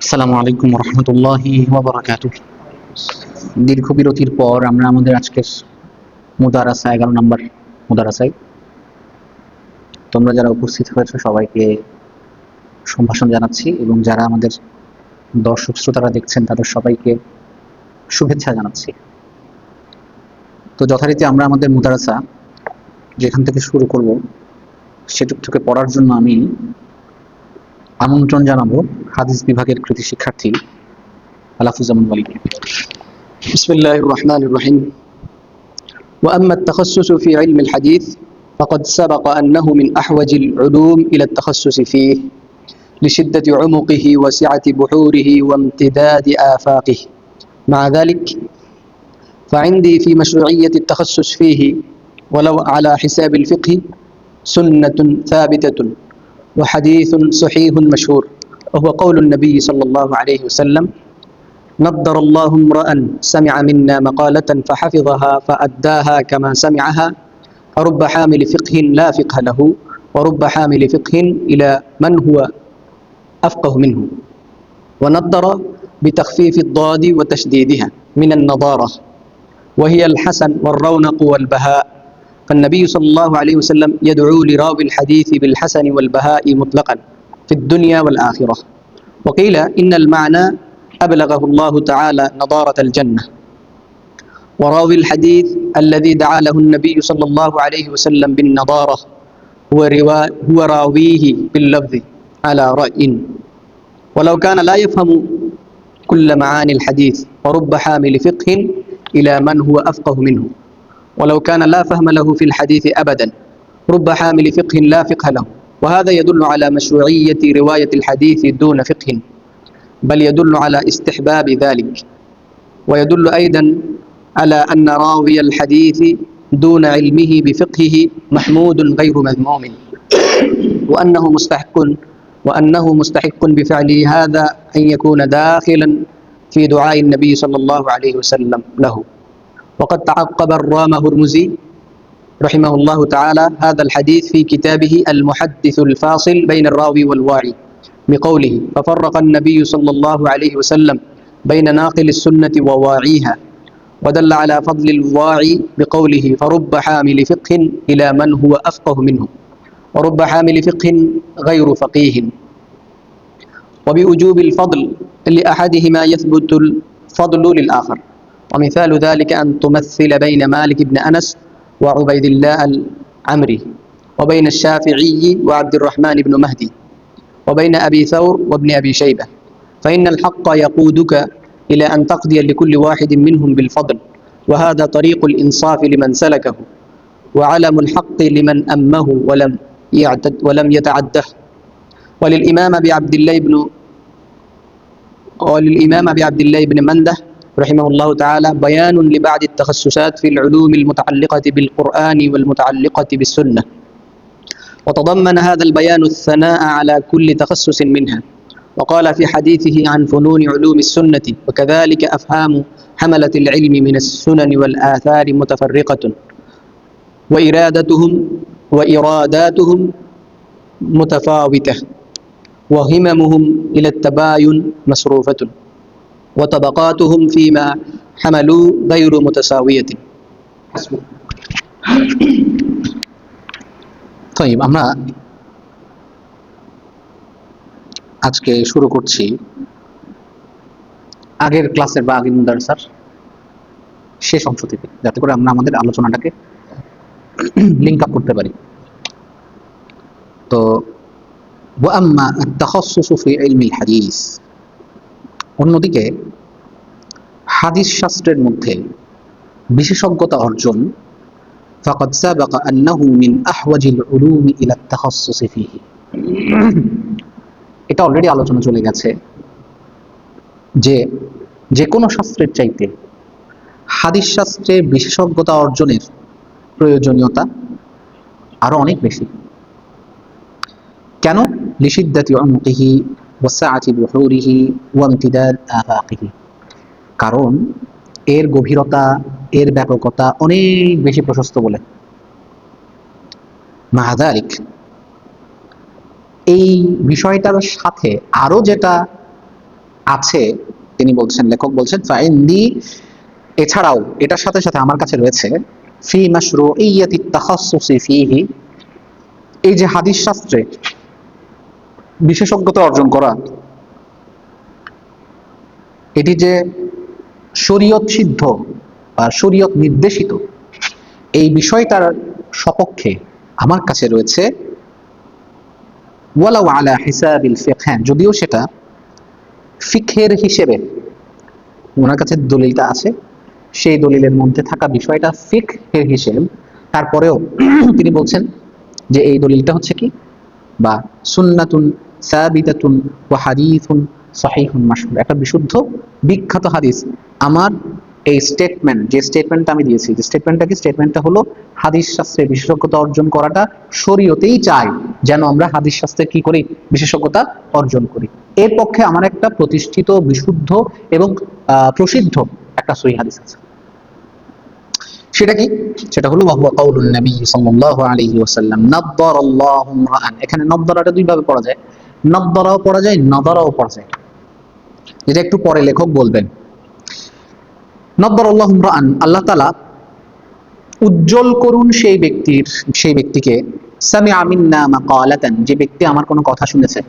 আসসালামু আলাইকুম রহমতুল্লাহি ওয়া বারাকাতুহু। দীর্ঘ বিরতির পর আমরা আমাদের আজকের মুদারাসা 11 নম্বর মুদারাসায় তোমরা যারা উপস্থিত হয়েছে সবাইকে সম্ভাষণ জানাচ্ছি এবং যারা আমাদের দর্শক শ্রোতারা দেখছেন তাদের সবাইকে শুভেচ্ছা জানাচ্ছি। তো যথারীতি আমরা আমাদের মুদারাসা যেখান থেকে শুরু করব সেটুক থেকে পড়ার জন্য আমি আমন্ত্রণ জানাবো হাদিস বিভাগের কৃতি শিক্ষার্থী আলাফুজ্জামান ওয়ালিকে। بسم الله الرحمن الرحيم. وأما التخصص في علم الحديث فقد سبق أنه من أحوج العلوم إلى التخصص فيه لشدة عمقه وسعة بحوره وامتداد آفاقه. مع ذلك فعندي في مشروعية التخصص فيه ولو على حساب الفقه سنة ثابتة وحديث صحيح مشهور، وهو قول النبي صلى الله عليه وسلم: نضر الله امرأ سمع منا مقالة فحفظها فأداها كما سمعها، فرب حامل فقه لا فقه له، ورب حامل فقه إلى من هو أفقه منه. ونضر بتخفيف الضاد وتشديدها من النضارة، وهي الحسن والرونق والبهاء، فالنبي صلى الله عليه وسلم يدعو لراوي الحديث بالحسن والبهاء مطلقا في الدنيا والآخرة. وقيل إن المعنى أبلغه الله تعالى نضارة الجنة. وراوي الحديث الذي دعا له النبي صلى الله عليه وسلم بالنضارة هو راويه باللفظ على رأي، ولو كان لا يفهم كل معاني الحديث، ورب حامل فقه إلى من هو أفقه منه، ولو كان لا فهم له في الحديث أبدا، رب حامل فقه لا فقه له. وهذا يدل على مشروعية رواية الحديث دون فقه، بل يدل على استحباب ذلك، ويدل أيضا على أن راوي الحديث دون علمه بفقهه محمود غير مذموم، وأنه مستحق بفعل هذا أن يكون داخلا في دعاء النبي صلى الله عليه وسلم له. وقد تعقب الرام هرمزي رحمه الله تعالى هذا الحديث في كتابه المحدث الفاصل بين الراوي والواعي بقوله: ففرق النبي صلى الله عليه وسلم بين ناقل السنة وواعيها، ودل على فضل الواعي بقوله: فرب حامل فقه إلى من هو أفقه منه، ورب حامل فقه غير فقيه. وبوجوب الفضل لأحدهما يثبت الفضل للآخر، ومثال ذلك أن تمثل بين مالك بن أنس وعبيد الله العمري، وبين الشافعي وعبد الرحمن بن مهدي، وبين أبي ثور وابن أبي شيبة، فإن الحق يقودك إلى أن تقضي لكل واحد منهم بالفضل، وهذا طريق الإنصاف لمن سلكه، وعلم الحق لمن أمه ولم يتعده. وللإمام بعبد الله بن منده رحمه الله تعالى بيان لبعض التخصصات في العلوم المتعلقة بالقرآن والمتعلقة بالسنة، وتضمن هذا البيان الثناء على كل تخصص منها، وقال في حديثه عن فنون علوم السنة: وكذلك أفهام حملة العلم من السنن والآثار متفرقة، وإراداتهم متفاوتة، وهممهم إلى التباين مصروفة، وطبقاتهم فيما حملوا غير متساوية. طيب আমরা আজকে শুরু করছি আগের ক্লাসের বা আগের মুদারাসার শেষ অংশ থেকে, যাতে করে আমরা আমাদের আলোচনাটাকে লিঙ্ক আপ করতে পারি। তো ওয়াম্মা আত-তাখাসসুসু ফি ইলমিল হাদিস, অন্যদিকে হাদিস শাস্ত্রের মধ্যে বিশেষজ্ঞতা অর্জন, ফাকাদ সাবাকা আন্নাহু মিন আহওয়াজিল উলুমি ইলা আত-তাখাসসুসি ফিহি, এটা অলরেডি আলোচনা চলে গেছে যে যে কোনো শাস্ত্রের চাইতে হাদিস শাস্ত্রে বিশেষজ্ঞতা অর্জনের প্রয়োজনীয়তা আরো অনেক বেশি। কেন? লিশিদ্দাতি উমকিহি ওয়া সাআতি বুহুরিহি ওয়া ইমতিদাদ আফাকিহি, কারণ এর গভীরতা, এর ব্যাপকতা অনেক বেশি প্রশস্ত বলে। মা যালিক, এই বিষয়টার সাথে আরো যেটা আছে, তিনি বলছেন, লেখক বলছেন ফাইন্দি, এছাড়াও এটার সাথে সাথে আমার কাছে রয়েছে ফি মাশরুইয়্যাতি তাখাসসুসি ফীহি, এই যে হাদিস শাস্ত্রে বিশেষজ্ঞতা অর্জন করা, এটি যে শরীয়ত সিদ্ধ বা শরীয়ত নির্দেশিত, এই বিষয়টার সপক্ষে আমার কাছে রয়েছে ওয়ালাউ আলা হিসাবিল ফিকহ, হ্যাঁ যদিও সেটা ফিকহের হিসেবে ওনার কাছে দলিলটা আছে, সেই দলিলের মধ্যে থাকা বিষয়টা ফিকহের হিসেব, তারপরেও তিনি বলছেন যে এই দলিলটা হচ্ছে কি, বা সুন্নাতুন সাবিতাতুন ওয়া হাদিসুন সহিহুন মাশহুর, একটা বিশুদ্ধ বিখ্যাত হাদিস। আমার এই স্টেটমেন্ট, যে স্টেটমেন্টটা আমি দিয়েছি, যে স্টেটমেন্টটা কি, স্টেটমেন্টটা হলো হাদিস শাস্ত্রে বিশেষজ্ঞতা অর্জন করাটা শরীয়তেই চাই, যেন আমরা হাদিস শাস্ত্রে কি করি, বিশেষজ্ঞতা অর্জন করি। এর পক্ষে আমার একটা প্রতিষ্ঠিত বিশুদ্ধ এবং প্রসিদ্ধ একটা সহিহ হাদিস আছে। সেটা কি? সেটা হলো ওয়া হুয়া কাউলুন নবী সাল্লাল্লাহু আলাইহি ওয়াসাল্লাম নাদ্দারাল্লাহু ইমরাআন। এখানে নাদ্দারাটা দুই ভাবে পড়া যায়, নাদ্দারাও পড়া যায়, নাদারাও পড়া যায়, যেটা একটু পরে লেখক বলবেন। নাদ্দারাল্লাহু ইমরাআন, আল্লাহ তাআলা উজ্জ্বল করুন সেই ব্যক্তিকে, সামিআ মিন্না মাকালাতান, যে ব্যক্তি আমার কোনো কথা শুনেছে,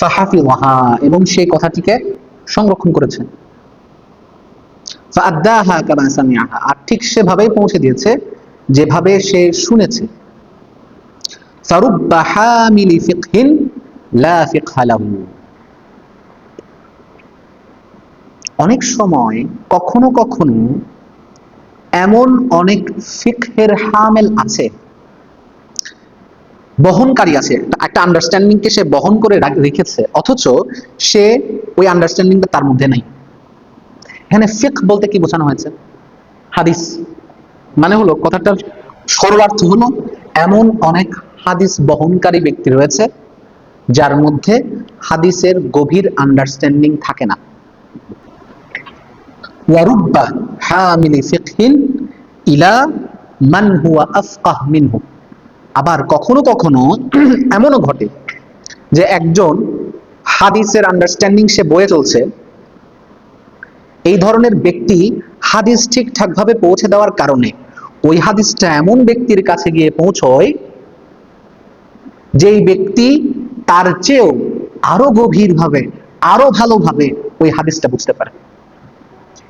ফাহাফিযাহা, এবং সেই কথাটিকে সংরক্ষণ করেছে, ফাআদ্দাহা কামা সামিআহা, আর ঠিক সেভাবেই পৌঁছে দিয়েছে যেভাবে সে শুনেছে। ফারুব্বা হামিলি ফিকহিন লা ফিকহা লাহু, অনেক সময় কখনো কখনো এমন অনেক ফিকহের হামেল আছে, বহনকারী আছে, একটা আন্ডারস্ট্যান্ডিংকে সে বহন করে রেখেছে, অথচ সে ওই আন্ডারস্ট্যান্ডিংটা তার মধ্যে নাই। এখানে ফিকহ বলতে কি বোঝানো হয়েছে? হাদিস। মানে হলো, কথাটার সরলার্থ হলো এমন অনেক হাদিস বহনকারী ব্যক্তি রয়েছে যার মধ্যে হাদিসের গভীর আন্ডারস্ট্যান্ডিং থাকে না। ওয়ারুব্বা হামিলি ফিকহিন ইলা মান হুয়া আফকাহ মিনহু, আবার কখনো কখনো এমনও ঘটে যে একজন হাদিসের আন্ডারস্ট্যান্ডিং সে বয়ে চলছে, এই ধরনের ব্যক্তি হাদিস ঠিকঠাক ভাবে পৌঁছে দেওয়ার কারণে ওই হাদিসটা এমন ব্যক্তির কাছে গিয়ে পৌঁছয় যেই ব্যক্তি তার চেয়েও আরো গভীরভাবে, আরো ভালোভাবে ওই হাদিসটা বুঝতে পারে।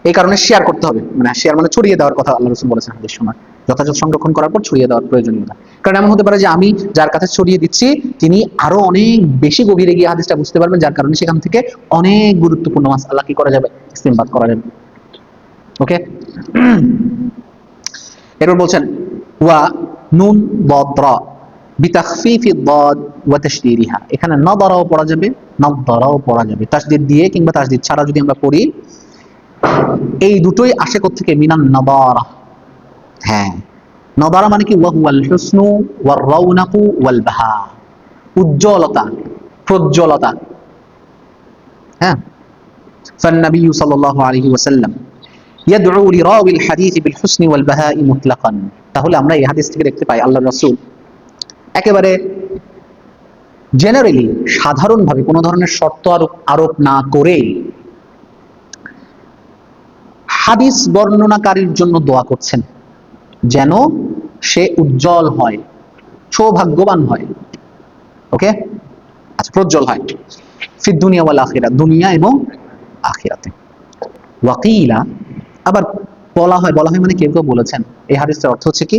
এই কারণে শেয়ার করতে হবে, মানে শেয়ার মানে ছড়িয়ে দেওয়ার কথা আল্লাহ রাসূল বলেছেন হাদিস সময়, যথাযথ সংরক্ষণ করার পর ছড়িয়ে দেওয়ার প্রয়োজনীয়তা। কারণ এমন হতে পারে যে আমি যার কাছে ছড়িয়ে দিচ্ছি তিনি আরো অনেক বেশি গভীরে গিয়ে হাদিসটা বুঝতে পারবেন, যার কারণে সেখান থেকে অনেক গুরুত্বপূর্ণ মাসআলা কি করা যাবে, ইস্তেমবাদ করা যাবে। ওকে, এরপর বলছেন ওয়া নুন বদরা বিতাখফিফি দাদ ওয়া তাশদীদিহা, এখানে নাদারাও পড়া যাবে, নাদারাও পড়া যাবে, তাসদীদ দিয়ে কিংবা তাসদীদ ছাড়া যদি আমরা পড়ি, এই দুটোই আসে কোত্থেকে, মিনান নাদারা। হ্যাঁ, নাদারা মানে কি, ওয়া হুয়াল হুসনু ওয়ার রাউনাকু ওয়াল বাহা, উজ্জ্বলতা, প্রজ্জ্বলতা। হ্যাঁ, ফান্নবী সাল্লাল্লাহু আলাইহি ওয়াসাল্লাম ইয়াদউ লিরাউিল হাদিস বিল হুসনি ওয়াল বাহাই মুতলাকান। তাহলে আমরা এই হাদিস থেকে দেখতে পাই আল্লাহর রাসূল একেবারে জেনারেলি, সাধারণভাবে কোনো ধরনের শর্ত আরোপ না করে হাদিস বর্ণনাকারীর জন্য দোয়া করছেন যেন সে উজ্জ্বল হয়, সৌভাগ্যবান হয়। ওকে, আচ্ছা, প্রজ্জ্বল হয়, ফিদ দুনিয়া ওয়াল আখিরা, দুনিয়া এবং আখিরাতে। ওয়াকিলা, আবার বলা হয় মানে কেউ কেউ বলেছেন এই হাদিসের অর্থ হচ্ছে কি,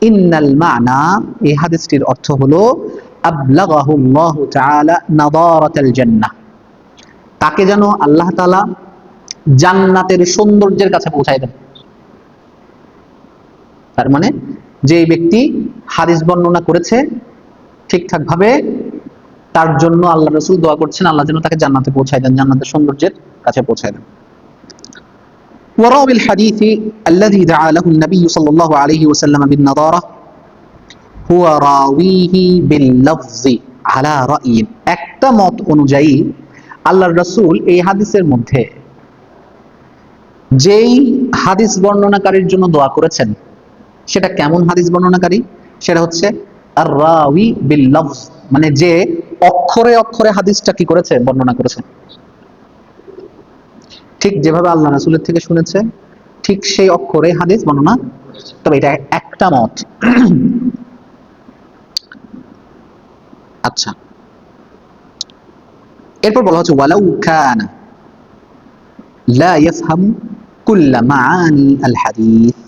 ইন্নাল মানা, এই হাদিসটির অর্থ হলো আবলাগাহু আল্লাহু তাআলা নাদারাতাল জান্নাহ, তাকে যেন আল্লাহ তাআলা জান্নাতের সৌন্দর্যের কাছে পৌঁছায় দেন। তার মানে যে ব্যক্তি হাদিস বর্ণনা করেছে ঠিকঠাক ভাবে, তার জন্য আল্লাহ রাসূল দোয়া করছেন আল্লাহ যেন তাকে জান্নাতে পৌঁছায় দেন, জান্নাতের সৌন্দর্যের কাছে পৌঁছায় দেন। وراوي الحديث الذي دعا له النبي صلى الله عليه وسلم بالنضارة هو راويه باللفظ على رأي, একটা মত অনুযায়ী আল্লাহর রাসূল এই হাদিসের মধ্যে যেই হাদিস বর্ণনাকারীর জন্য দোয়া করেছেন সেটা কেমন হাদিস বর্ণনাকারী, সেটা হচ্ছে আর রাওয়ি বিল লফজ, মানে যে অক্ষরে অক্ষরে হাদিসটা কি করেছে, বর্ণনা করেছে। ঠিক যেভাবে আল্লাহ রাসূলের থেকে শুনেছে ঠিক সেই অক্ষরে হাদিস বর্ণনা, তবে এটা একটা মত। আচ্ছা, এরপর বলা হচ্ছে ওয়ালাউ কানা লা ইয়াফহামু কুল্লা মাআনি আল হাদিস,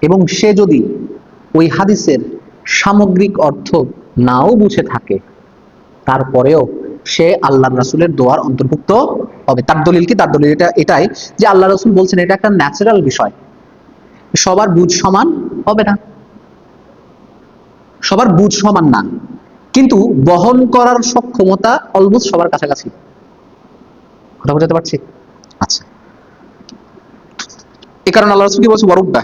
এবং সে যদি ওই হাদিসের সামগ্রিক অর্থ নাও বুঝে থাকে তারপরেও সে আল্লাহ রাসূলের দোয়ার অন্তর্ভুক্ত হবে। তার দলিল কি? তার দলিল এটাই যে আল্লাহ রাসূল বলছেন এটা একটা ন্যাচারাল বিষয়, সবার বুঝ সমান হবে না, সবার বুঝ সমান না, কিন্তু বহন করার সক্ষমতা অলমোস্ট সবার কাছাকাছি। কথা বুঝাতে পারছি? আচ্ছা, এই কারণে আল্লাহ রাসূল কি বলছে, ওয়ারুব্বা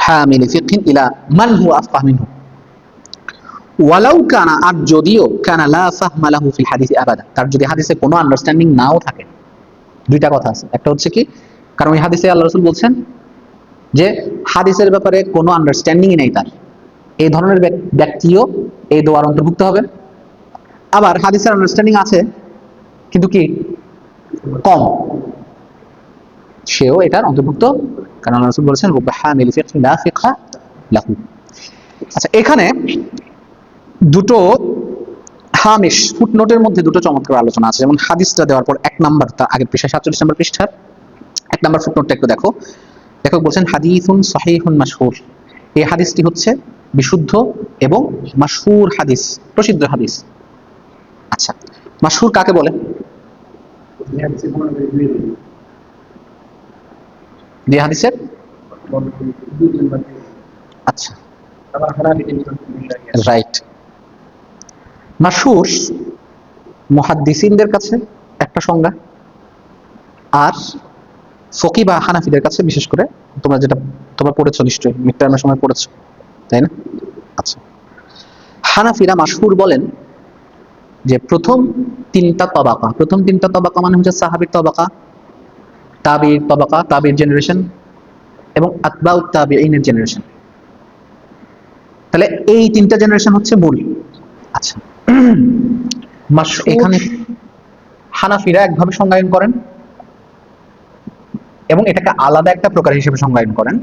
হামিল ফিকহিন ইলা মান হুয়া আফকাহ মিনহু ওয়ালাউ কানা, আর যদিও কানা লা ফাহমা লাহু ফিল হাদিস আবাদা, তার যদি হাদিসে কোনো আন্ডারস্ট্যান্ডিং নাও থাকে। দুইটা কথা আছে, একটা হচ্ছে কি, কারণ ওই হাদিসে আল্লাহ রাসূল বলছেন যে হাদিসের ব্যাপারে কোনো আন্ডারস্ট্যান্ডিংই নেই তার, এই ধরনের ব্যক্তিও এই দোয়ার অন্তর্ভুক্ত হবে। আবার হাদিসের আন্ডারস্ট্যান্ডিং আছে কিন্তু কি কম, সেও এটার অন্তর্ভুক্ত, কারণ আল্লাহ রাসূল বলেছেন রুব্বা হামিল ফিকহিন লা ফিকহা লাহু। আচ্ছা, এখানে দুটো হামিশ ফুটনোটের মধ্যে দুটো চমৎকার আলোচনা আছে। যেমন হাদিসটা দেওয়ার পর 1 নাম্বার, তার আগের পৃষ্ঠা 47 নম্বর পৃষ্ঠার 1 নাম্বার ফুটনোটটা একটু দেখো। লেখক বলছেন হাদিসুন সহিহুন মাশহুর, এই হাদিসটি হচ্ছে বিশুদ্ধ এবং মাশহুর হাদিস, প্রসিদ্ধ হাদিস। আচ্ছা, মাশহুর কাকে বলে? যে হাদিসের, আচ্ছা রাইট, মাশহুর মুহাদ্দিসিনদের কাছে একটা সংজ্ঞা, আর ফকি বা হানাফিদের কাছে, বিশেষ করে তোমরা পড়েছো নিশ্চয়ই, মিড টার্মের সময় পড়েছো, তাই না? আচ্ছা, হানাফিরা মাশহুর বলেন যে প্রথম তিনটা তবাকা মানে হচ্ছে সাহাবীর তবাকা, তাবির তবাকা, তাবির জেনারেশন, এবং আতবাউত তাবিঈনের জেনারেশন। তাহলে এই তিনটা জেনারেশন হচ্ছে মূল। আচ্ছা, এখানে হানাফিরা একভাবে সংজ্ঞায়ন করেন এবং এটাকে আলাদা একটা প্রকার হিসেবে সংজ্ঞায়ন করেন,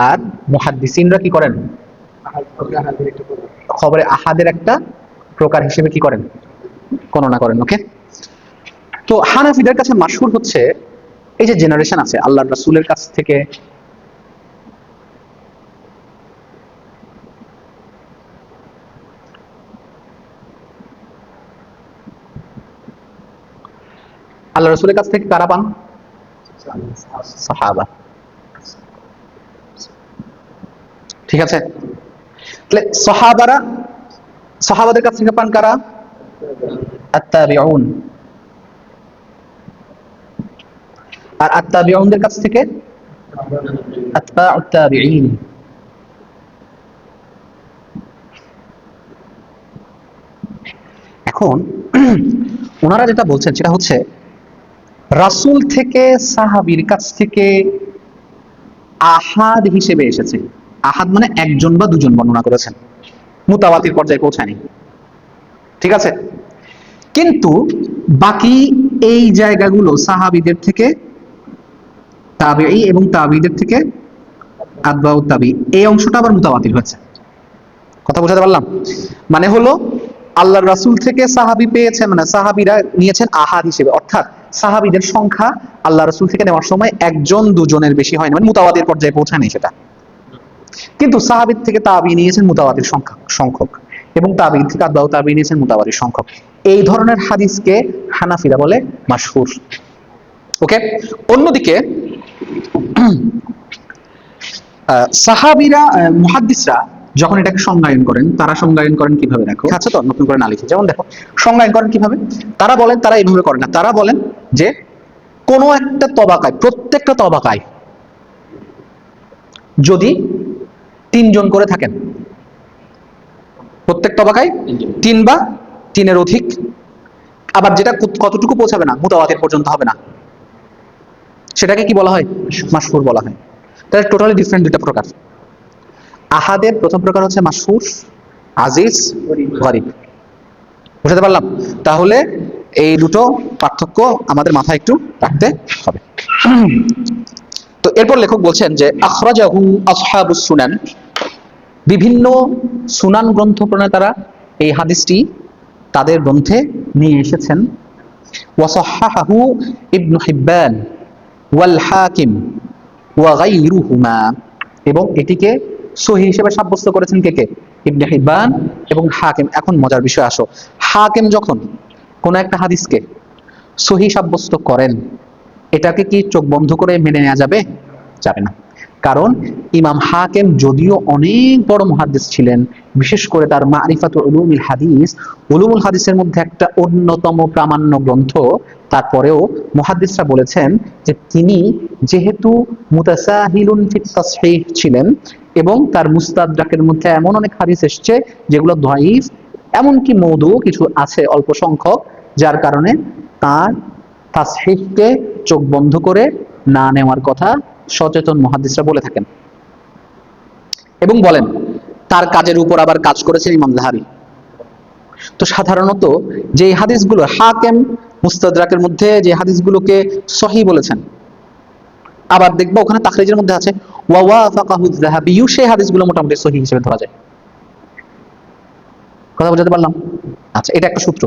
আর মুহাদ্দিসিনরা কি করেন, খবরে আহাদের একটা প্রকার হিসেবে কি করেন, গণনা করেন। ওকে, তো হানাফিদের কাছে মাশহুর হচ্ছে এই যে জেনারেশন আছে আল্লাহর রাসূলের কাছ থেকে আল্লাহ রাসূলের কাছ থেকে কারা পান? সাহাবা। ঠিক আছে, তাহলে সাহাবাদের কাছ থেকে পান কারা? আত-তাবিউন। আর আত-তাবিউনদের কাছ থেকে আতবাউত তাবিঈন। এখন ওনারা যেটা বলছেন সেটা হচ্ছে রাসূল থেকে সাহাবীর কাছ থেকে আহাদ হিসেবে এসেছে। আহাদ মানে একজন বা দুজন বর্ণনা করেছেন, মুতাওয়াতির পর্যায়ে পৌঁছায়নি। ঠিক আছে, কিন্তু বাকি এই জায়গাগুলো সাহাবীদের থেকে তাবিঈ এবং তাবিঈদের থেকে আতবাউত তাবিঈ, এই অংশটা আবার মুতাওয়াতির হয়েছে। কথা বোঝাতে পারলাম? মানে হলো আল্লাহর রাসূল থেকে সাহাবী পেয়েছে, মানে সাহাবীরা নিয়েছেন আহাদ হিসেবে, অর্থাৎ সাহাবীদের সংখ্যা আল্লাহ রাসূল থেকে নেওয়ার সময় একজন দুজনের বেশি হয়নি, মানে মুতাওয়াতির পর্যায়ে পৌঁছায়নি সেটা। কিন্তু সাহাবীর থেকে তাবিঈ নিয়েছেন মুতাওয়াতির সংখ্যক, এবং তাবিঈ থেকে আতবাউত তাবিঈ নিয়েছেন মুতাওয়াতির সংখ্যক। এই ধরনের হাদিসকে হানাফিরা বলে মাশহুর। ওকে, অন্যদিকে সাহাবীরা, মুহাদ্দিসরা যখন এটাকে সংজ্ঞায়ন করেন, তারা সংজ্ঞায়ন করেন কিভাবে দেখো, আচ্ছা তো নতুন করে না লিখে, যেমন দেখো সংজ্ঞায়ন করেন কিভাবে, তারা বলেন, তারা এইভাবে করেন না, তারা বলেন যে কোনো একটা তবাকায়, প্রত্যেকটা তবাকায় যদি 3 জন করে থাকেন, প্রত্যেক তবাকায় 3 বা 3-এর অধিক, আবার যেটা কতটুকু পৌঁছাবে না, মুতাওয়াতির পর্যন্ত হবে না, সেটাকে কি বলা হয়? মাশহুর বলা হয়। তাহলে টোটালি ডিফারেন্ট দুইটা প্রকার। আহাদের প্রথম প্রকার হচ্ছে মাশহুর, আজিজ, গরিব। বুঝতে পারলাম? তাহলে এই দুটো পার্থক্য আমাদের মাথায় একটু রাখতে হবে। তো এরপর লেখক বলছেন যে আখরাজাহু আসহাবুস সুনান, বিভিন্ন সুনান গ্রন্থ প্রণেতারা এই হাদিসটি তাদের গ্রন্থে নিয়ে এসেছেন। ওয়াসাহহাহু ইবনু হিব্বান ওয়াল হাকিম ওয়া গায়রুহুমা, এবং এটিকে সহিহ হিসেবে সাব্যস্ত করেছেন কে কে? ইবনে হিব্বান এবং হাকিম। এখন মজার বিষয় আসো, হাকিম যখন কোন একটা হাদিসকে সহিহ সাব্যস্ত করেন, এটাকে কি চোখ বন্ধ করে মেনে নেওয়া যাবে? যাবে না। কারণ ইমাম হাকিম যদিও অনেক বড় মুহাদ্দিস ছিলেন, বিশেষ করে তার মারিফাতুল উলুমুল হাদিস, উলুমুল হাদিসের মধ্যে একটা অন্যতম প্রামাণ্য গ্রন্থ, তারপরেও মুহাদ্দিসরা বলেছেন যে তিনি যেহেতু মুতাসাহিলুন ফিত তাসহিহ ছিলেন, এবং তার মুস্তাদরাকের মধ্যে এমন অনেক হাদিস এসেছে যেগুলো দাঈফ, এমনকি মওদু কিছু আছে অল্প সংখ্যক, যার কারণে তার তাসহিহকে চোখ বন্ধ করে না নেওয়ার কথা সচেতন মুহাদ্দিসরা বলে থাকেন। এবং বলেন তার কাজের উপর আবার কাজ করেছেন ইমাম যাহাবী। তো সাধারণত যে হাদিসগুলো হাকিম মুস্তাদরাকের মধ্যে যে হাদিসগুলোকে সহিহ বলেছেন, আবার দেখবো ওখানে তাখরিজের মধ্যে আছে ওয়া ওয়াফাকাহু যাহাবী, সেই হাদিসগুলো মোটামুটি সহিহ হিসেবে ধরা যায়। কথা বুঝাতে পারলাম? আচ্ছা, এটা একটা সূত্র।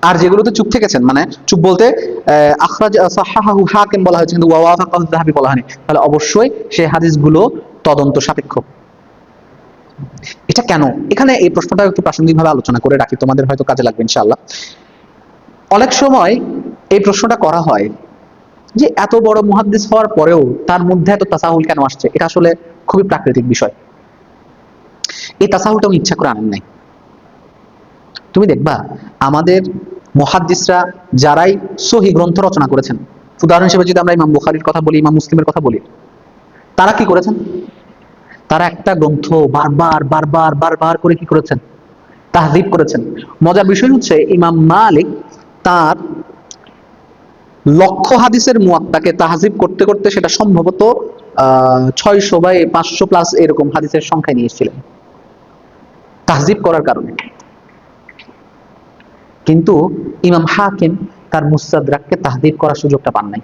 আর যেগুলোতে চুপ থেকেছেন, মানে চুপ বলতে আখরাজ সাহাহাহু হাকিম বলা হয়েছে কিন্তু ওয়া ওয়াফাকাহু যাহাবী বলা হয়নি, তাহলে অবশ্যই সেই হাদিসগুলো তদন্ত সাপেক্ষ। এটা কেন? এখানে এই প্রশ্নটা একটু প্রাসঙ্গিকভাবে আলোচনা করে রাখি, তোমাদের হয়তো কাজে লাগবে ইনশাআল্লাহ। অনেক সময় এই প্রশ্নটা করা হয় যে এত বড় মুহাদ্দিস হওয়ার পরেও তার মধ্যে এত তাসাহুল কেন আসছে? এটা আসলে খুবই প্রাকৃতিক বিষয়। এই তাসাহুলটা উনি ইচ্ছা করে আনেন নাই। তুমি দেখবা আমাদের মুহাদ্দিসরা যারাই সহিহ গ্রন্থ রচনা করেছেন, উদাহরণ হিসেবে যদি আমরা ইমাম বুখারীর কথা বলি, ইমাম মুসলিমের কথা বলি, তারা কি করেছেন? তারা একটা গ্রন্থ বারবার বারবার বারবার করে কি করেছেন? তাহযীব করেছেন। মজার বিষয় হচ্ছে ইমাম মালিক তার লক্ষ হাদিসের মুয়াত্তাকে তাহযীব করতে করতে সেটা সম্ভবত 600 বা 500 প্লাস এরকম হাদিসের সংখ্যায় নিয়ে এসেছিলেন তাহযীব করার কারণে। কিন্তু ইমাম হাকিম তার মুস্তাদরাককে তাহযীব করার সুযোগটা পান নাই।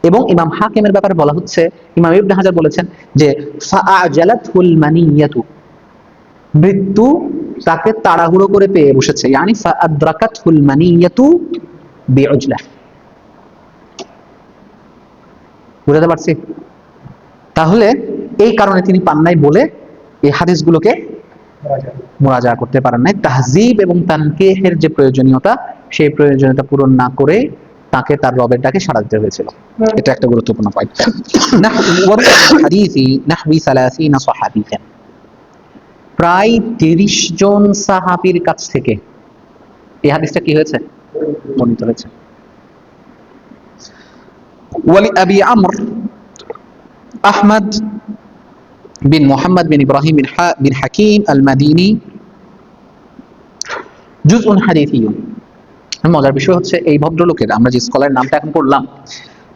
এবং ইমাম হাকিমের ব্যাপারে বলা হচ্ছে, ইমাম ইবনে হাজার বলেছেন যে ফাআজালাতুল মানিয়াতু, মৃত্যু তাকে তাড়াহুড়ো করে পেয়ে বসেছে, ইয়ানি ফাআদরাকাতুল মানিয়াতু বিউজলা। বুঝতে পারছি? তাহলে এই কারণে তিনি পান নাই বলে এই হাদিসগুলোকে মুরাজা করতে পারেন নাই। তাহযীব এবং তানকিহের যে প্রয়োজনীয়তা, সেই প্রয়োজনীয়তা পূরণ না করে তাকে তার রবের ডাকে সাড়া দিতে হয়েছিল। এটা একটা গুরুত্বপূর্ণ পয়েন্ট। হাদিসি নাহবি 30 সাহাবীয়ান, প্রায় 30 জন সাহাবীর কাছ থেকে এই হাদিসটা কি হয়েছে? বর্ণিত হয়েছে। ওয়ালি আবি আমর আহমদ বিন মুহাম্মদ বিন ইব্রাহিম বিন হাকিম আল মাদিনী জুজউন হাদিসিয়ুন। মজার বিষয় হচ্ছে এই ভদ্রলোকের, আমরা যে স্কলারের নামটা এখন পড়লাম,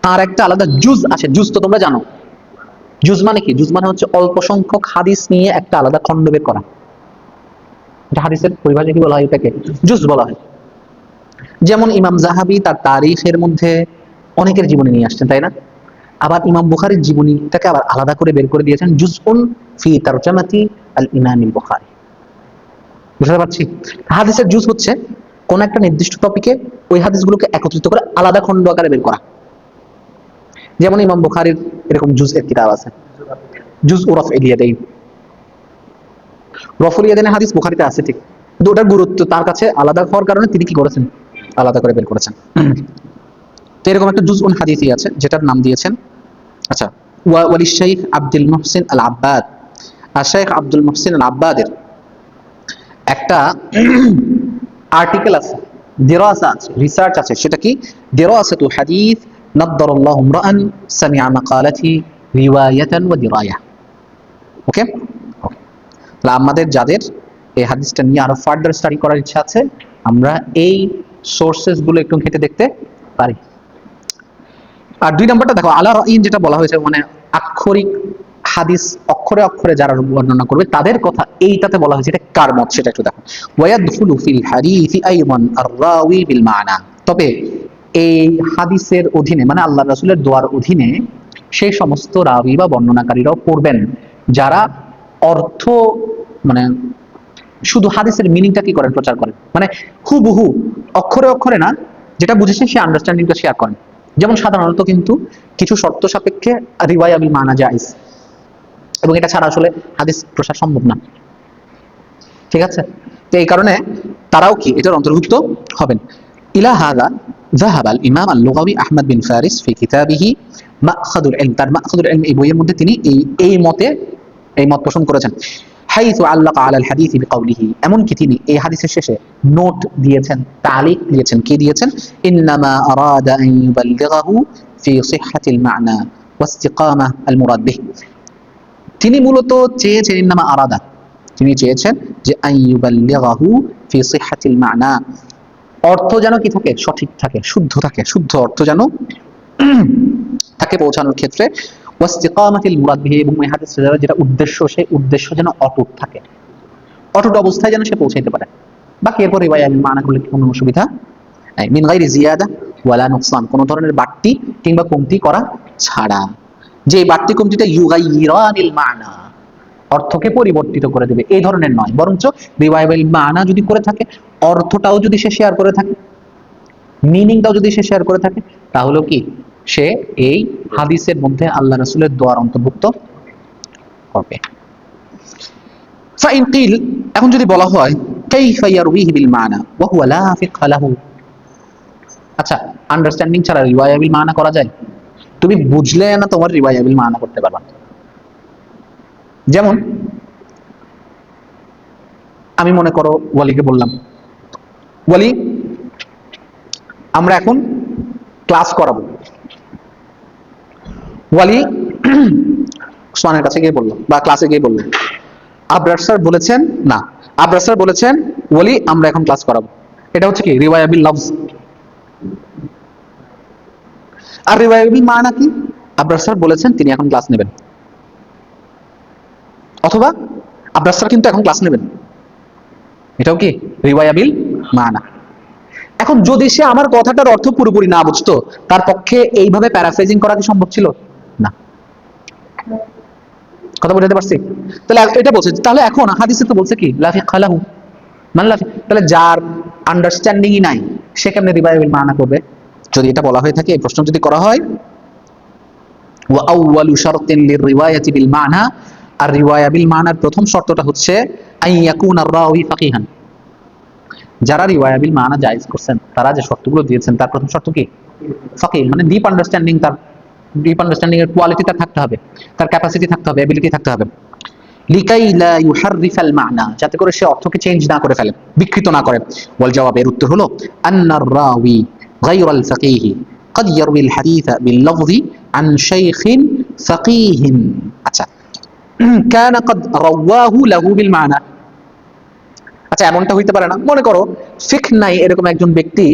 তার একটা আলাদা জুজ আছে। জুজ তো তোমরা জানো, জুজ মানে কি? জুজ মানে হচ্ছে অল্প সংখ্যক হাদিস নিয়ে একটা আলাদা খণ্ড বের করা। হাদিসের পরিভাষায় কি বলা হয়? এটাকে জুজ বলা হয়। যেমন ইমাম যাহাবী তার তারিখের মধ্যে অনেকের জীবনী নিয়ে আসছেন, তাই না? আবার ইমাম বুখারীর জীবনীটাকে আবার আলাদা করে বের করে দিয়েছেন, জুজউন ফি তারজামাতি আল ইমামিল বুখারী। বুঝতে পারছি? হাদিসের জুজ হচ্ছে কোন একটা নির্দিষ্ট টপিকে ওই হাদিসগুলোকে একত্রিত করে আলাদা খণ্ড আকারে বের করা। যেমন ইমাম বুখারীর এরকম জুজের কিতাব আছে, জুজ ও রাফউল ইয়াদাইন। রাফউল ইয়াদাইনের হাদিস বুখারীতে আছে ঠিক, কিন্তু ওটার গুরুত্ব তার কাছে আলাদা হওয়ার কারণে তিনি কি করেছেন? আলাদা করে বের করেছেন। তো এরকম একটা জুজউন হাদিসই আছে যেটার নাম দিয়েছেন, আচ্ছা, ওয়ালি শাইখ আব্দুল মুহসিন আল আব্বাদ। আর শাইখ আব্দুল মুহসিন আল আব্বাদের একটা আর্টিকেল আছে, দিরাসা আছে, রিসার্চ আছে। সেটা কি? দিরাসাতু হাদিস নাদ্দারাল্লাহু ইমরাআন সামিআ মাকালাতি রিওয়ায়াতান ওয়া দিরায়া। ওকে, তাহলে আমাদের যাদের এই হাদিসটা নিয়ে আরো ফার্দার স্টাডি করার ইচ্ছা আছে, আমরা এই সোর্সেস গুলো একটু ঘেঁটে দেখতে পারি। আর 2 নম্বরটা দেখো, আলা রাইন যেটা বলা হয়েছে, মানে আক্ষরিক হাদিস অক্ষরে অক্ষরে যারা বর্ণনা করবে তাদের কথা এইটাতে বলা হয়েছে। এটা কার মত সেটা একটু দেখো। ওয়ায়াদখুলু ফিল হাদিসি আইদান আর রাওয়ি বিল মানা, তবে এই হাদিসের অধীনে মানে আল্লাহ রাসূলের দোয়ার অধীনে সেই সমস্ত রাবী বা বর্ণনাকারীরাও পড়বেন যারা অর্থ মানে শুধু হাদিসের মিনিংটা কি করেন, প্রচার করেন, মানে হুবহু অক্ষরে অক্ষরে না, যেটা বুঝেছেন সেই আন্ডারস্ট্যান্ডিংটা শেয়ার করেন। যেমন সাধারণত কিন্তু কিছু শর্ত সাপেক্ষে রিওয়ায়া বিল মানা জায়েজ, এবং এটা ছাড়া আসলে হাদিস প্রচার সম্ভব না। ঠিক আছে, তো এই কারণে তারাও কি এটার অন্তর্ভুক্ত হবেন। ইলা হাযা ذهب الامام اللغوي احمد بن فارس في كتابه مأخذ العلم، তার মাখযুল ইলম এই বইয়ের মধ্যে তিনি এই মত পোষণ করেছেন। حيث علق على الحديث بقوله، এমন কি তিনি এই হাদিসের শেষে নোট দিয়েছেন, তালিক দিয়েছেন, কি দিয়েছেন? انما اراد ان يبلغه في صحة المعنى واستقامة المراد به। তিনি মূলত চেয়েছেন ইন্নামা আরাদা, তিনি চেয়েছেন যে আইয়ুবাল্লিগাহু ফি সিহহাতিল মা'না, অর্থ যেন কি থাকে, সঠিক থাকে, শুদ্ধ থাকে, শুদ্ধ অর্থ যেন তাকে পৌঁছানোর ক্ষেত্রে ওয়াস্তিকামাতিল মুরাদ বিহি, এবং এই হাদিসের যেটা উদ্দেশ্য সেই উদ্দেশ্য যেন অটুট থাকে, অটুট অবস্থায় যেন সে পৌঁছাইতে পারে। বাকি এরপর রিওয়ায়া বিল মা'না করলে কোনো অসুবিধা নাই। মিন গায়রি জিয়াদা ওয়ালা নুকসান, কোনো ধরনের বাড়তি কিংবা কমতি করা ছাড়া। যে বাড়তি কমতিটা ইউগাইয়িরানিল মা'না, অর্থকে পরিবর্তিত করে দেবে, এই ধরনের নয়, বরঞ্চ রিওয়ায়া বিল মা'না যদি করে থাকে, অর্থটাও যদি সে শেয়ার করে থাকে, মিনিংটাও যদি সে শেয়ার করে থাকে, তাহলে কি সে এই হাদিসের মধ্যে আল্লাহ রাসূলের দোয়ার অন্তর্ভুক্ত হবে। ফাইন কিল, এখন যদি বলা হয় কাইফা ইয়ারউইহি বিল মা'না ওয়া হুয়া লা ফিকহা লাহু, আচ্ছা আন্ডারস্ট্যান্ডিং ছাড়া রিওয়ায়া বিল মা'না করা যায়? তুমি বুঝলে না তোমার রিওয়ায়া বিল মা'না করতে পারবা না। যেমন আমি মনে করো ওয়ালিকে বললাম, ওয়ালি আমরা এখন ক্লাস করাবো। ওয়ালি উসমানের কাছে গিয়ে বললো বা ক্লাসে গিয়ে বললো, আবরার স্যার বলেছেন, না আবরার স্যার বলেছেন ওয়ালি আমরা এখন ক্লাস করাবো। এটা হচ্ছে কি রিওয়ায়া বিল লফজ। আর রিওয়ায়া বিল মা'না কি? আবরার স্যার বলেছেন তিনি এখন ক্লাস নেবেন, অথবা আবরার স্যার কিন্তু এখন ক্লাস নেবেন, এটাও কি রিওয়ায়া বিল মা'না। এখন যদি সে আমার কথাটার অর্থ পুরোপুরি না বুঝতো, তার পক্ষে এইভাবে প্যারাফ্রেজিং করা কি সম্ভব ছিল? না। কথা বুঝাতে পারছি? তাহলে এটা বলছে, তাহলে এখন হাদিসে তো বলছে কি লা ফিকহা লাহু, মানে তাহলে যার আন্ডারস্ট্যান্ডিংই নাই সে কেমনে রিওয়ায়া বিল মা'না করবে? যদি এটা বলা হয়ে থাকে, এই প্রশ্ন যদি করা হয়, ওয়া আউয়ালু শারতিন লিররিওয়ায়াতি বিল মা'না, আর রিওয়ায়া বিল মা'নার প্রথম শর্তটা হচ্ছে আইয়াকুনা রাওয়ি ফাকিহান, যারা রিওয়ায়া বিল মা'না জায়েজ করছেন তারা যে শর্তগুলো দিয়েছেন তার প্রথম শর্ত কি? ফাকিহ, মানে ডিপ আন্ডারস্ট্যান্ডিং, তার ডিপ আন্ডারস্ট্যান্ডিং এর কোয়ালিটিটা থাকতে হবে, তার ক্যাপাসিটি থাকতে হবে, এবিলিটি থাকতে হবে। লিকাই লা ইউহাররিফাল মা'না, যাতে করে সে অর্থকে চেঞ্জ না করে ফেলে, বিকৃত না করে। ওয়াল জবাব, এর উত্তর হলো আন্নার রাওয়ি গায়রাল ফাকিহি قد يروي الحديث باللفظ عن شيخ فقيه, আচ্ছা كان قد رواه له بالمعنى, আচ্ছা এমনটা হইতে পারে না, মনে করো ফিকহ নাই এরকম একজন ব্যক্তি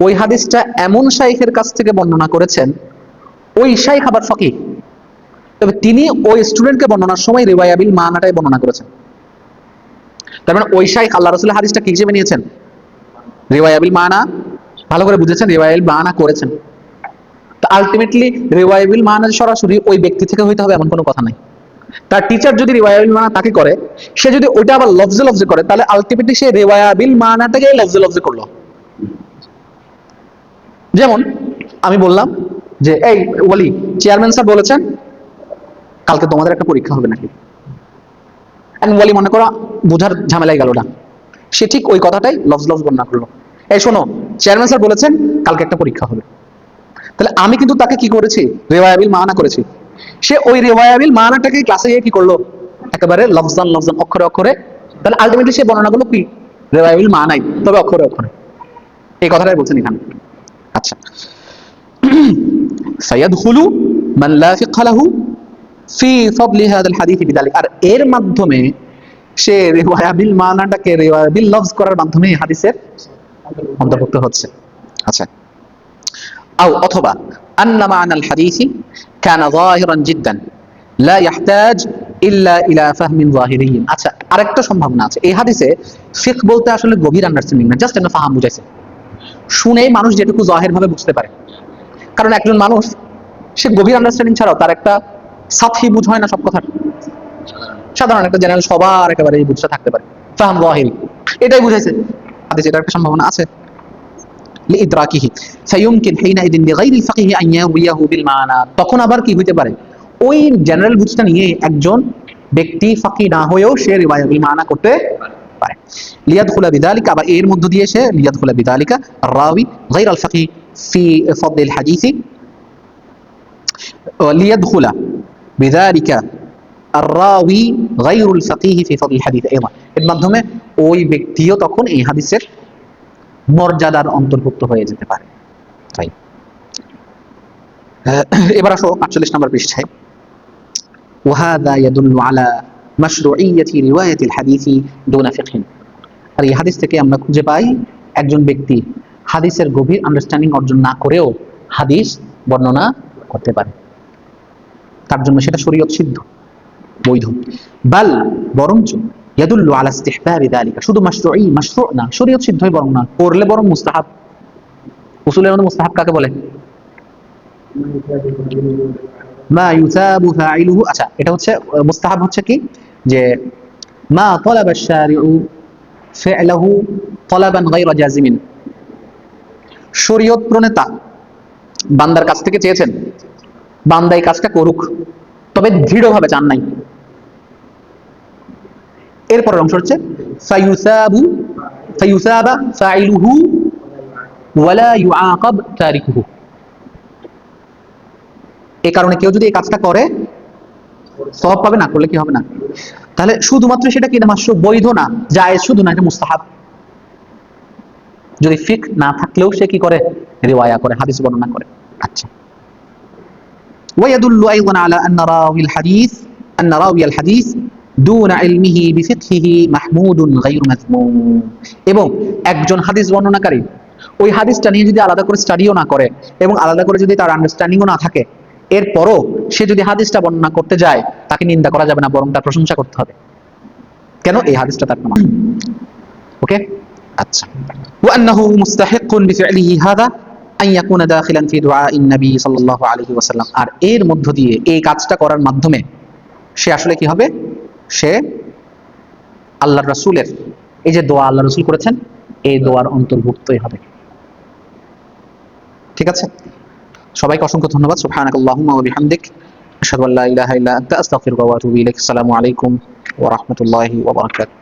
ওই হাদিসটা এমন শাইখের কাছ থেকে বর্ণনা করেছেন, ওই শাইখ আবার ফকিহ, তবে তিনি ওই স্টুডেন্টকে বর্ণনার সময় রিওয়ায়া বিল মা'নাটাই বর্ণনা করেছেন। তার মানে ওই শাইখ আল্লাহ রাসূলের হাদিসটা কি হিসেবে নিয়েছেন? রিওয়ায়া বিল মা'না, ভালো করে বুঝেছেন, রিওয়ায়া বিল মা'না করেছেন। তো আলটিমেটলি রিওয়ায়া বিল মা'না সরাসরি ওই ব্যক্তি থেকে হইতে হবে এমন কোনো কথা নাই। তার টিচার যদি রিওয়ায়া বিল মা'না তাকে করে, সে যদি ওইটা আবার লফজে লফজে করে, তাহলে আলটিমেটলি সে রিওয়ায়া বিল মা'নাটাকে লফজে লফজে করলো। যেমন আমি বললাম যে এই ওয়ালি, চেয়ারম্যান স্যার বলেছেন কালকে তোমাদের একটা পরীক্ষা হবে নাকি। এখন ওয়ালি মনে করো বোঝার ঝামেলায় গেল না, সে ঠিক ওই কথাটাই লফজ লফজ বর্ণনা করলো, এই শোনো চেয়ারম্যান স্যার বলেছেন কালকে একটা পরীক্ষা হবে। তাহলে আমি কিন্তু তাকে কি করেছি? রিওয়ায়া বিল মা'না করেছি। সে ওই রিওয়ায়া বিল মা'নাটাকে ক্লাসে গিয়ে কি করলো? একেবারে লফজান লফজান, অক্ষরে অক্ষরে, তাহলে আলটিমেটলি সে বর্ণনাগুলো কি রিওয়ায়া বিল মা'নাই, তবে অক্ষরে অক্ষরে, এই কথাটাই বলছেন এখানে। আচ্ছা, সায়াদখুলু মান লা ফিকহা লাহু ফি ফাদলি হাযাল হাদিস বিযালিক, আর এর মাধ্যমে সে রিওয়ায়া বিল মা'নাটাকে রিওয়ায়া বিল লফজ করার মাধ্যমে হাদিসের অন্তর্ভুক্ত হচ্ছে। আচ্ছা, আও অথবা আন্না মা'নাল হাদিসি কানা যাহিরান জিদ্দান লা ইয়াহতাজ ইল্লা ইলা ফাহমিন যাহিরিয়্যিন। আচ্ছা, আরেকটা সম্ভাবনা আছে, এই হাদিসে ফিকহ বলতে আসলে গভীর আন্ডারস্ট্যান্ডিং না, জাস্ট একটা ফাহাম বুঝাইছে, শুনেই মানুষ যেটুকু জাহির ভাবে বুঝতে পারে। কারণ একজন মানুষ সে গভীর আন্ডারস্ট্যান্ডিং ছাড়াও তার একটা সাথী বুঝ হয় না সব কথার, সাধারণ একটা জেনারেল সবার একেবারে এই বুঝটা থাকতে পারে, ফাহাম জাহিরি, এটাই বুঝাইছে হাদিস, এটার একটা সম্ভাবনা আছে। লিইদরাকিহি ফায়ুমকিন হিনাইদিন লিগাইরি ফাকিহি আন ইয়ারুয়াহু বিল মানা, তখন আবার কি হইতে পারে, ওই জেনারেল বুঝটা নিয়ে একজন ব্যক্তি ফাকি না হয়েও সে রিওয়ায়াত বিল মানা করতে পারে। লিয়াদখুলা বিযালিকা, আবার এর মধ্য দিয়ে সে লিয়াদখুলা বিযালিকা রাওয়ি গায়র আল ফাকিহ ফি ফাদল আল হাদিস, লিয়াদখুলা বিযালিকা الراوي غير الفقيه في فضل الحديث ايضا, এর মাধ্যমে ওই ব্যক্তিও তখন এই হাদিসের মর্যাদার অন্তর্ভুক্ত হয়ে যেতে পারে। তাই এবার আসো 48 নম্বর পৃষ্ঠায়, وهذا يدل على مشروعية رواية الحديث دون فقه, আর এই হাদিস থেকে আমরা খুঁজে পাই একজন ব্যক্তি হাদিসের গভীর আন্ডারস্ট্যান্ডিং অর্জন না করেও হাদিস বর্ণনা করতে পারে, তার জন্য সেটা শরীয়ত সিদ্ধ, বৈধ। বাল বরঞ্চ ইয়াদুল্লু আলা ইস্তিহবাবি যালিকা, শুধু মাশরুঈ মাশরু না, শরীয়ত সিদ্ধই বরং না, করলে বরং মুস্তাহাব। উসুলের মধ্যে মুস্তাহাব কাকে বলে? মা ইউসাবু ফাইলুহু, আচ্ছা এটা হচ্ছে মুস্তাহাব হচ্ছে কি, যে মা তালাবা আশ-শারিউ ফি'লুহু তালাবান গায়রা জাযিমিন, শরীয়ত প্রণেতা বান্দার কাছ থেকে চেয়েছেন বান্দা এই কাজটা করুক, তবে দৃঢ়ভাবে চান নাই। এরপরের অংশ হচ্ছে ফায়ুসাবা ফাইলুহু ওয়ালা ইউআকাব তারিকুহু, এই কারণে কেউ যদি এই কাজটা করে সওয়াব পাবে, না করলে কি হবে না। তাহলে শুধুমাত্র সেটা কি না মাশরু, বৈধ না, জায়েজ শুধু না, এটা মুস্তাহাব। যদি ফিকহ না থাকলেও সে কি করে, রিওয়ায়া করে, হাদিস বর্ণনা করে। আচ্ছা, ويدل أيضا على أن راوي الحديث دون علمه بفقهه محمود غير مذموم, এবং একজন হাদিস বর্ণনাকারী ওই হাদিসটা নিয়ে যদি আলাদা করে স্টাডিও না করে এবং আলাদা করে যদি তার আন্ডারস্ট্যান্ডিংও না থাকে, এরপরও সে যদি হাদিসটা বর্ণনা করতে যায় তাকে নিন্দা করা যাবে না, বরং তার প্রশংসা করতে হবে। কেন? এই হাদিসটা তার প্রমাণ। ওকে, আচ্ছা। وأنه مستحق بفعله هذا أن يكون داخلا في دعاء النبي صلى الله عليه وسلم, আর এর মধ্য দিয়ে এই কাজটা করার মাধ্যমে সে আসলে কি হবে, সে আল্লাহর রাসূলের এই যে দোয়া আল্লাহ রাসূল করেছেন এই দোয়ার অন্তর্ভুক্তই হবে। ঠিক আছে, সবাইকে অসংখ্য ধন্যবাদ। সুবহানাকাল্লাহুম্মা ওয়া বিহামদিক আশহাদু আল্লা ইলাহা ইল্লা আনতা আস্তাগফিরুকা ওয়া আতুবু ইলাইক। আসসালামু আলাইকুম ওয়া রাহমাতুল্লাহি ওয়া বারাকাতুহু।